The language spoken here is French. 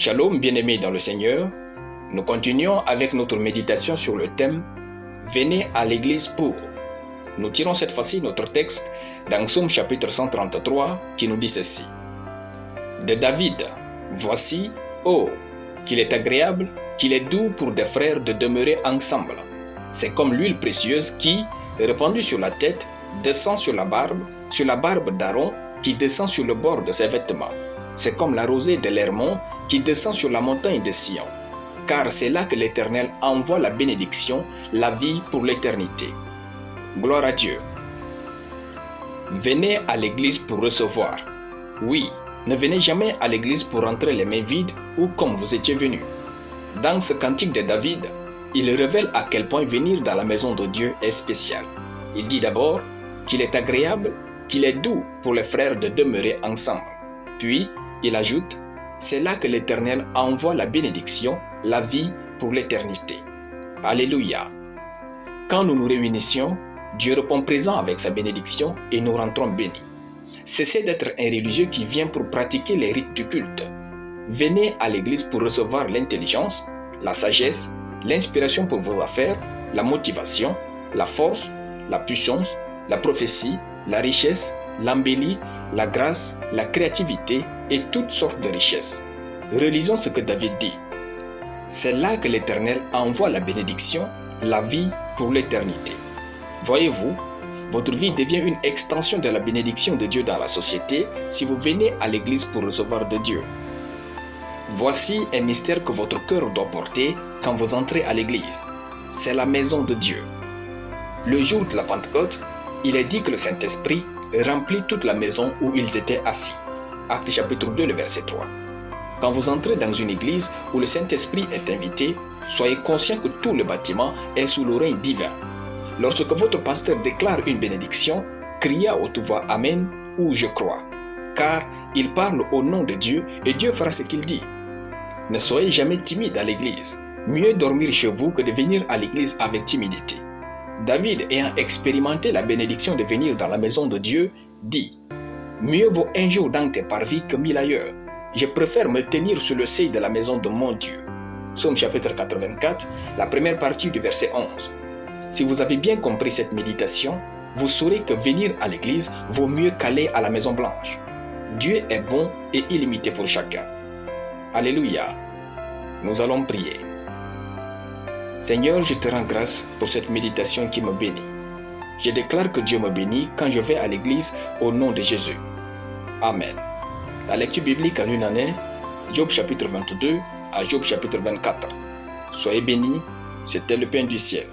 Shalom bien-aimés dans le Seigneur, nous continuons avec notre méditation sur le thème « Venez à l'église pour ». Nous tirons cette fois-ci notre texte dans Psaume chapitre 133 qui nous dit ceci. De David, voici, oh, qu'il est agréable, qu'il est doux pour des frères de demeurer ensemble. C'est comme l'huile précieuse qui, répandue sur la tête, descend sur la barbe d'Aaron qui descend sur le bord de ses vêtements. C'est comme la rosée de l'Hermon qui descend sur la montagne de Sion. Car c'est là que l'Éternel envoie la bénédiction, la vie pour l'éternité. Gloire à Dieu. Venez à l'église pour recevoir. Oui, ne venez jamais à l'église pour entrer les mains vides ou comme vous étiez venus. Dans ce cantique de David, il révèle à quel point venir dans la maison de Dieu est spécial. Il dit d'abord qu'il est agréable, qu'il est doux pour les frères de demeurer ensemble. Puis, il ajoute, c'est là que l'Éternel envoie la bénédiction, la vie pour l'éternité. Alléluia. Quand nous nous réunissions, Dieu répond présent avec sa bénédiction et nous rentrons bénis. Cessez d'être un religieux qui vient pour pratiquer les rites du culte. Venez à l'église pour recevoir l'intelligence, la sagesse, l'inspiration pour vos affaires, la motivation, la force, la puissance, la prophétie, la richesse, l'embellie, la grâce, la créativité et toutes sortes de richesses. Relisons ce que David dit. C'est là que l'Éternel envoie la bénédiction, la vie pour l'éternité. Voyez-vous, votre vie devient une extension de la bénédiction de Dieu dans la société si vous venez à l'église pour recevoir de Dieu. Voici un mystère que votre cœur doit porter quand vous entrez à l'église. C'est la maison de Dieu. Le jour de la Pentecôte, il est dit que le Saint-Esprit remplit toute la maison où ils étaient assis. Actes chapitre 2, le verset 3. Quand vous entrez dans une église où le Saint-Esprit est invité, soyez conscient que tout le bâtiment est sous le règne divin. Lorsque votre pasteur déclare une bénédiction, criez à haute voix Amen ou Je crois, car il parle au nom de Dieu et Dieu fera ce qu'il dit. Ne soyez jamais timide à l'église. Mieux dormir chez vous que de venir à l'église avec timidité. David, ayant expérimenté la bénédiction de venir dans la maison de Dieu, dit « Mieux vaut un jour dans tes parvis que 1000 ailleurs. Je préfère me tenir sur le seuil de la maison de mon Dieu. » Psaume chapitre 84, la première partie du verset 11. Si vous avez bien compris cette méditation, vous saurez que venir à l'église vaut mieux qu'aller à la Maison Blanche. Dieu est bon et illimité pour chacun. Alléluia. Nous allons prier. Seigneur, je te rends grâce pour cette méditation qui me bénit. Je déclare que Dieu me bénit quand je vais à l'église au nom de Jésus. Amen. La lecture biblique en une année, Job chapitre 22 à Job chapitre 24. Soyez bénis, c'était le pain du ciel.